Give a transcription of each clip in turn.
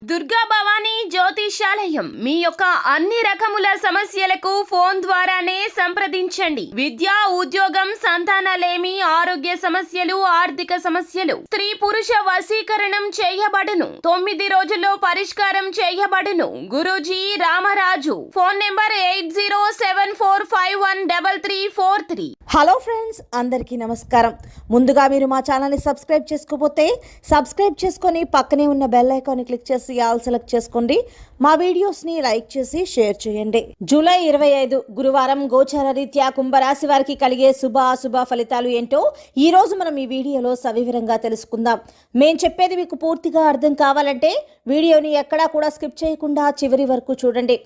దుర్గా భవానీ జ్యోతిషాలయం మీ యొక్క అన్ని రకముల సమస్యలకు ఫోన్ ద్వారానే సంప్రదించండి. విద్య, ఉద్యోగం, సంతానలేమి, ఆరోగ్య సమస్యలు, ఆర్థిక సమస్యలు, స్త్రీ పురుష వశీకరణం చేయబడును. 9 రోజుల్లో పరిష్కారం చేయబడును. Guruji Ramaraju. Phone number 8074513343. Hello friends, అందరికీ నమస్కారం. ముందుగా మీరు మా ఛానల్ని సబ్స్క్రైబ్ చేసుకోకపోతే సబ్స్క్రైబ్ చేసుకొని పక్కనే ఉన్న బెల్ ఐకాన్ని క్లిక్ చేసి ఆల్ సెలెక్ట్ చేసుకోండి. మా వీడియోస్ని లైక్ చేసి షేర్ చేయండి. జూలై 25 గురువారం గోచార రీత్యా కుంభరాశి వారికి కలిగే శుభ అశుభ ఫలితాలు ఏంటో ఈ రోజు మనం ఈ వీడియోలో సవివరంగా తెలుసుకుందాం. మేము చెప్పేది మీకు పూర్తిగా అర్థం కావాలంటే వీడియోని ఎక్కడా కూడా స్కిప్ చేయకుండా చివరి వరకు చూడండి.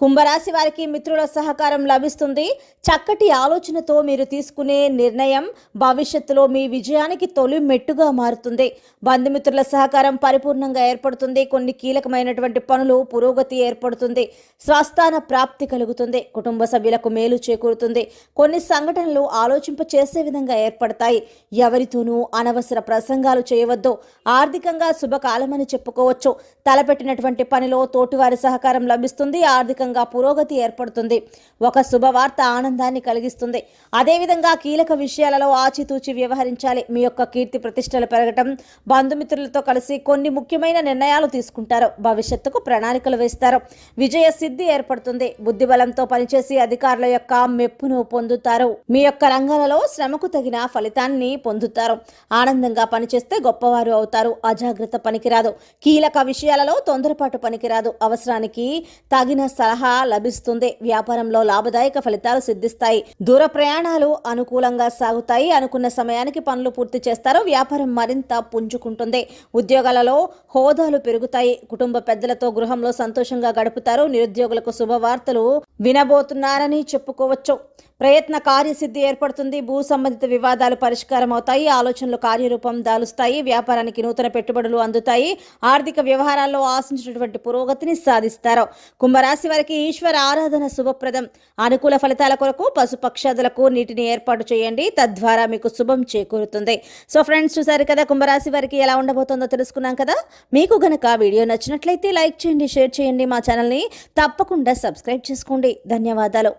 కుంభరాశి వారికి మిత్రుల సహకారం లభిస్తుంది. చక్కటి ఆలోచనతో మీరు తీసుకునే నిర్ణయం భవిష్యత్తులో మీ విజయానికి తొలి మెట్టుగా మారుతుంది. బంధుమిత్రుల సహకారం పరిపూర్ణంగా ఏర్పడుతుంది. కొన్ని కీలకమైనటువంటి పనులు పురోగతి ఏర్పడుతుంది. స్వస్థాన ప్రాప్తి కలుగుతుంది. కుటుంబ సభ్యులకు మేలు చేకూరుతుంది. కొన్ని సంఘటనలు ఆలోచింప చేసే విధంగా ఏర్పడతాయి. ఎవరితోనూ అనవసర ప్రసంగాలు చేయవద్దు. ఆర్థికంగా శుభకాలమని చెప్పుకోవచ్చు. తలపెట్టినటువంటి పనిలో తోటివారి సహకారం లభిస్తుంది. ఆర్థికంగా పురోగతి ఏర్పడుతుంది. ఒక శుభవార్త ఆనందాన్ని కలిగిస్తుంది. అదేవిధంగా కీలక విషయాలలో ఆచితూచి వ్యవహరించాలి. మీ యొక్క కీర్తి ప్రతిష్టలు పెరగటం, బంధుమిత్రులతో కలిసి కొన్ని ముఖ్యమైన నిర్ణయాలు తీసుకుంటారు. భవిష్యత్తుకు ప్రణాళికలు వేస్తారు. విజయ సిద్ధి ఏర్పడుతుంది. బుద్ధిబలంతో పనిచేసి అధికారుల యొక్క మెప్పును పొందుతారు. మీ యొక్క రంగాలలో శ్రమకు తగిన ఫలితాన్ని పొందుతారు. ఆనందంగా పనిచేస్తే గొప్పవారు అవుతారు. అజాగ్రత్త పనికిరాదు. కీలక విషయాలలో తొందరపాటు పనికిరాదు. అవసరానికి తగిన సలహా లభిస్తుంది. వ్యాపారంలో లాభదాయక ఫలితాలు సిద్ధిస్తాయి. దూర ప్రయాణాలు అనుకూలంగా సాగుతాయి. అనుకున్న సమయానికి పనులు పూర్తి చేస్తారు. వ్యాపారం మరింత పుంజుకుంటుంది. ఉద్యోగాలలో హోదాలు పెరుగుతాయి. కుటుంబ పెద్దలతో గృహంలో సంతోషంగా గడుపుతారు. నిరుద్యోగులకు శుభవార్తలు వినబోతున్నారని చెప్పుకోవచ్చు. ప్రయత్న కార్యసిద్ధి ఏర్పడుతుంది. భూ సంబంధిత వివాదాలు పరిష్కారం అవుతాయి. ఆలోచనలు కార్యరూపం దాలుస్తాయి. వ్యాపారానికి నూతన పెట్టుబడులు అందుతాయి. ఆర్థిక వ్యవహారాల్లో ఆశించినటువంటి పురోగతిని సాధిస్తారు. కుంభరాశి వారికి ఈశ్వర ఆరాధన శుభప్రదం. అనుకూల ఫలితాల కొరకు పశుపక్షాదులకు నీటిని ఏర్పాటు చేయండి. తద్వారా మీకు శుభం చేకూరుతుంది. సో ఫ్రెండ్స్, చూసారు కదా కుంభరాశి వారికి ఎలా ఉండబోతుందో తెలుసుకున్నాం కదా. మీకు గనక వీడియో నచ్చినట్లయితే లైక్ చేయండి, షేర్ చేయండి. మా ఛానల్ని తప్పకుండా సబ్స్క్రైబ్ చేసుకోండి. ధన్యవాదాలు.